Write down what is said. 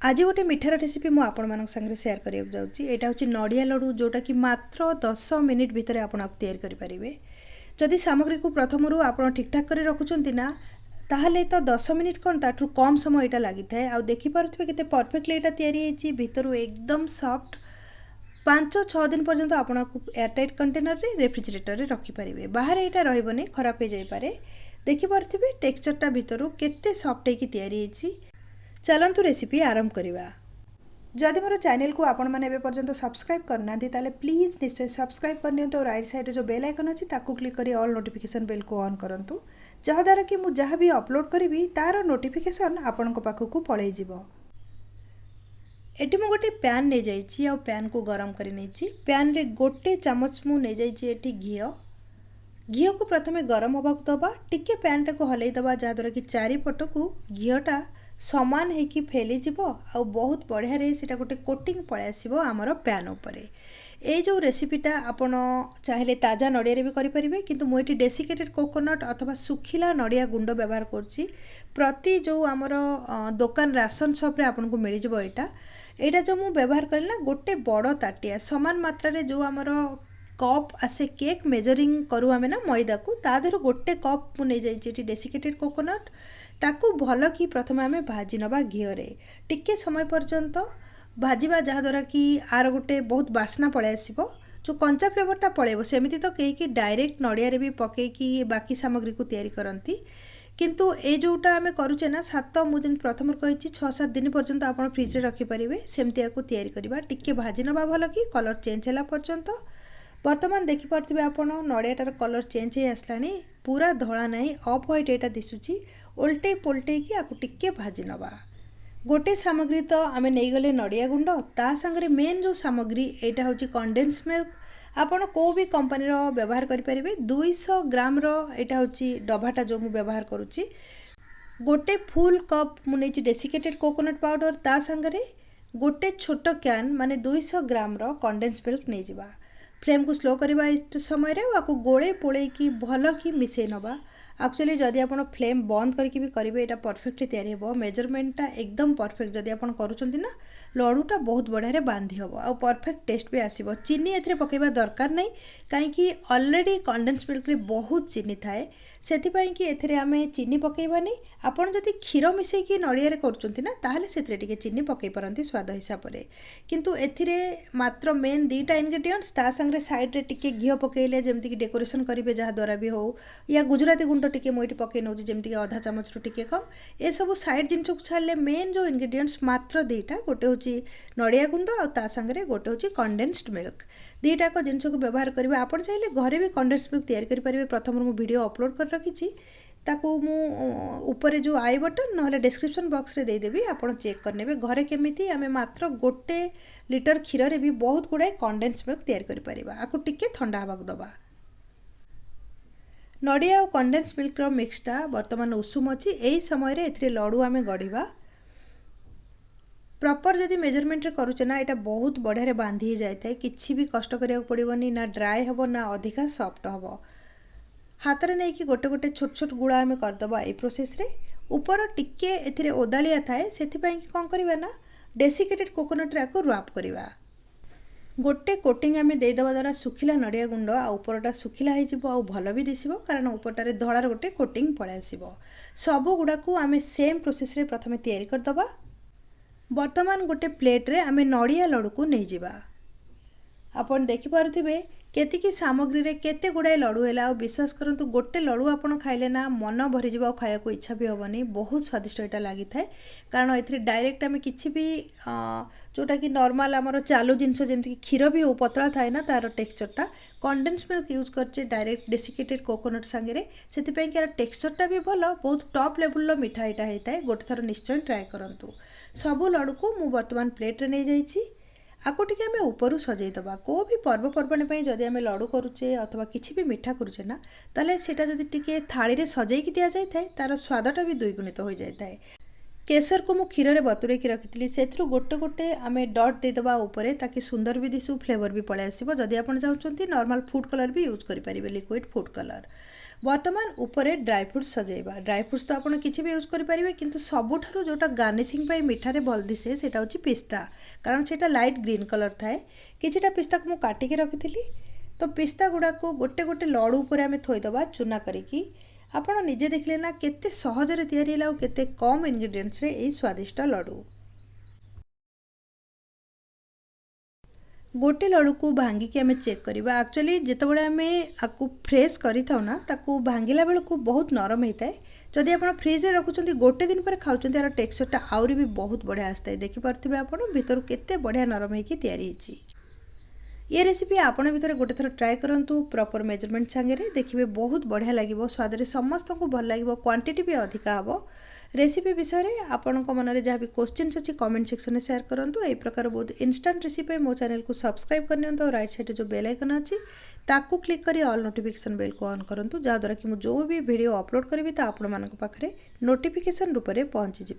आज गोटे मिठार रेसिपी मु आपण मानक संगे शेयर करिया जाउची। एटा होची नडिया लड्डू जोटा कि मात्र 10 मिनिट भितर आपण तैयार करि परिबे। जदि सामग्री को प्रथमरु आपण ठीक ठाक करि रखुचंती ना ताहले तो 10 मिनिट कोन ताठू कम समय एटा लागि थाए। आ देखि पारुथबे केते परफेक्टली एटा तैयारी हेची, भितरु एकदम सॉफ्ट। 5-6 दिन पर्यंत आपण एयरटाइट कंटेनर रे रेफ्रिजरेटर रे रखि परिबे। बाहर एटा रहइबनी, खराब हे जाई पारे। देखि पारुथबे टेक्सचरटा भितरु केते सॉफ्ट हेकी तैयारी हेची। चलंतु रेसिपी आरंभ करिवा। जदि मोर चैनल को आपण माने एबे पर्यंत सब्सक्राइब करना ताले प्लीज निश्चय सब्सक्राइब करनियंतो। राइट साइड जो बेल आइकन अछि ताकू क्लिक करी ऑल नोटिफिकेशन बेल को ऑन करंतु, जहा द्वारा कि मु जहा भी अपलोड करिवि तार नोटिफिकेशन आपण को पाखु पळै जिवो। एटी मु गोटे पैन नै जाइछि आ पैन को गरम करि नैछि। पैन रे गोटे चामच मु नै जाइछि एटी घी को प्रथमे गरम होबाक दबा। टिके पैन टा को हलै दबा जहा द्वारा कि चारि पट को घीटा समान हेकी फैली जीवो आ बहुत बढ़िया रे सेटा गोटे कोटिंग पळे आसीबो हमर पैन उपरे। ए जो रेसिपीटा आपण चाहिले ताजा नडिया रे भी करि परिबे, किंतु मु एटी डेसिकेटेड कोकोनट अथवा सुखिला नडिया गुंड व्यवहार करछि। प्रति जो हमर दुकान राशन शॉप रे आपन को मिलि जीवो। एटा जो मु व्यवहार करला गोटे बड़ ताटिया समान मात्रा रे जो हमर कप आसे केक मेजरिंग करू आमे ना मैदा को, ता देरो गोटे कप मु नै जाइछि एटी डेसिकेटेड कोकोनट। ताकू भल कि प्रथम आम भाजी नवा घीरे टिके समय पर्यंत भाजवा, जहाद्वारा कि आर गोटे बहुत बास्ना पलै आसो, जो कंचा फ्लेवरटा पलैब। सेमती तो कहीं डायरेक्ट नड़िया भी पकईकि बाकी सामग्री को तैयारी करती, किंतु ए जोटा आम करुचे ना 7 मुझे प्रथम कही 6-7 दिन पर्यंत आप फ्रिज रखिपारे। सेमती या तैयारी करवा टिके भाजी नवा भल कि कलर चेंज है पर्यंत। बर्तमान देखिपे आप नड़ियाटार कलर चेंज हो आसला, पूरा धला ना ऑफ व्हाइट एटा दिशुची। ओल्टे पोल्टे कि आपको टिके भाजी नवा। गोटे सामग्री तो आम नहीं गले नड़िया गुंड, ता संगे मेन जो सामग्री एटा होची कंडेंस मिल्क। आपन को भी कंपनी रो व्यवहार करि परिबे। 200 ग्राम रो एटा होची डबाटा जो मु व्यवहार करूची। गोटे फुल कप मु नेची डेसिकेटेड कोकोनट पाउडर, ता संगे गोटे छोट कैन माने 200 ग्राम रो कंडेंस मिल्क नहीं जिबा। फ्लेम को स्लो करवा समय रे आपको गोले पोले की भल कि मिसई नवा। एक्चुअली जदि आप फ्लेम बंद करके भी करेंगे ये परफेक्टली तैयारी हो। मेजरमेंटा एकदम परफेक्ट जदि आप करुँच ना लड्डूटा बहुत बढ़िया बांधि हम आ परफेक्ट टेस्ट भी आसो। चीनी ए पकेबा दरकार नहीं, कहीं ऑलरेडी कंडेंस मिल्क रे बहुत चीनी थाए, से कि आम चीनी पकेबानी। आपड़ जदि क्षीर मिसेकी नड़िया करुँच ना ताहले से चीनी पकई पारती स्वाद हिसाब से, किंतु एथिरे मात्र मेन 2टा इनग्रेडिएंट्स ता संगे साइड रे टिके घी पकेले जमती कि डेकोरेशन करेंगे, जहाद्वारा भी हो या गुजराती गुंड टिके मुझे पकई नौ जमीक अधा चामच रु टिके कम। ए सब साइड जिनस को छाड़े मेन जो इनग्रेडिएंट्स मात्र 2टा, गोटे हूँ नड़िया गुंड और ता संगे गोटे हूँ कंडेन्स्ड मिल्क। 2टा को जिनस को व्यवहार करेंगे। आप चाहिए घरे भी कंडेन्स्ड मिल्क तैयारी करेंगे। प्रथम मु वीडियो अपलोड कर रखी, ताकू मु ऊपर जो आई बटन ना डिस्क्रिप्शन बॉक्स रे देदेवी, आप चेक करने घरे केमिति आमे मात्र 1 लीटर क्षीर रे भी बहुत गुड़ाए कंडेन्स्ड मिल्क तैयारी करि परिबा। आकु टिके ठंडा हवाक दबा। नड़िया और कंडेन्स मिल्क रो मिक्सटा वर्तमान उषुम अच्छी। यही समय रे एथिरे लड्डू आमे गढ़िबा। प्रॉपर जदि मेजरमेंट रे करूचे ना एटा बहुत बढ़िया बांधी जाए थाए। किछि भी कष्ट करिया पड़िबनी, ना ड्राई हबो ना अधिका सॉफ्ट हबो। हाथ रे नै कि गोटे गोटे छोट छोट गुड़ा आमे करदबा। ए प्रोसेस रे ऊपर टिके एथिरे ओदालिया थाए, सेथि पई कि कोन करबा ना डेसिकेटेड कोकोनट रे को रैप करबा। गोटे कोटिंग आमे देदेवा द्वारा सुखिला नड़िया गुंड आ उपरटा सुखिला हो भल भी दिशो, कारण उपरटारे धड़ार गोटे कोटिंग पलै आसिबो। सब गुड़ा को आमे सेम प्रोसेस रे प्रथमे तैयारी करदबा। वर्तमान गोटे प्लेट रे आमे नड़िया लड्डू को नहीं जिबा। आपन देखि पारुथिबे केतिकी सामग्री रे केते गुड़ाए लड्डू हैला। विश्वास करंतु गोटे लड्डू आपन खाइले ना मन भरी जिबा, खाया को इच्छा भी होबनी। बहुत स्वादिष्ट एटा लागि थाए, कारण एथि डायरेक्ट आमे किछि भी जोटा कि नॉर्मल आमर चालू जिनस जमती क्षीर भी हो पतला थाए ना तार टेक्सचरटा। कंडेन्स मिल्क यूज करचे डायरेक्ट डेसिकेटेड कोकोनट संगे, से टेक्सचरटा भी भल, बहुत टॉप लेवल मिठा यहाँ होता है। गोटे थर निश्चय ट्राए करंतु। सबू लड्डू को मु वर्तमान प्लेट रे नहीं जाइछि। आपको टिके आमे ऊपर सजैदबा। को भी पर्वपर्वाणी जदि आमे लड्डू करुचे अथवा किछि भी मिठा करुचे ना, ताले सेटा जदि टिके थाली रे सजैकी दिया जाय थाए, तार स्वादटा भी द्विगुणित हो जाय थाए। केसर को मु क्षीर रे बतुरे की रखिथिली, सेथरु गोटे गोटे आमे डॉट देदबा ऊपर, ताकि सुंदर भी दिसु, फ्लेवर भी पळे आसीबो। जदि आपण चाहउचंती नॉर्मल फूड कलर भी यूज करि परिबे, लिक्विड फूड कलर। वर्तमान उपरे ड्राई फ्रुट्स सजेबा। ड्राई फ्रुट्स तो आपन किछि भी यूज करि परिबे, किंतु सबुठारु जोटा गार्निशिंग पई मिठारे भल दिसे सेटा होची पिस्ता, कारण सेटा लाइट ग्रीन कलर थाए। किछिटा पिस्ता को मु काटिके रखिथिली। तो पिस्ता गुडा को गोटे गोटे लडू उपरे आमे थोइदबा चूना करिकी। आपण निजे देखले ना केते सहजरे तयारी होला और केते कम इंग्रेडिएंट्स रे एई स्वादिष्ट लडू। गोटे लडू को भांगिकी आमे चेक करिबा। एक्चुअली जेतेबेले आमे आकु फ्रेश करिथाउ ना, ताकू भांगिला बेल को बहुत नरम होइताए। जदि आपण फ्रिज रे रखुचंती गोटे दिन पर खाउचंती, यार टेक्सचरटा आउरी भी बहुत बढ़िया आस्ताए। देखि पारथिबे आपण भितर केते बढ़िया नरम हेकी तयारी हेची। ये रेसिपी आपण भितर गोटे थर ट्राए करंतु प्रॉपर मेजरमेंट सांगे देखिए, बहुत बढ़िया लगे। स्वाद समस्त को भल लगे, क्वांटिटी भी अधिका हम। रेसिपी विषय में आपण मन में जहाँ भी क्वेश्चन अच्छी कमेंट सेक्शन में शेयर करूँ। यही प्रकार बहुत इंस्टांट रेसिपी मो चैनल को सब्सक्राइब करनी और राइट साइड जो बेल आइकन अच्छी ताकू क्लिक करी ऑल नोटिफिकेशन बेल को ऑन करूँ, जहाँद्वारा कि मुझे जो भी वीडियो अपलोड करी तो आपण मान पाखे नोटिफिकेशन रूप में पहुँची।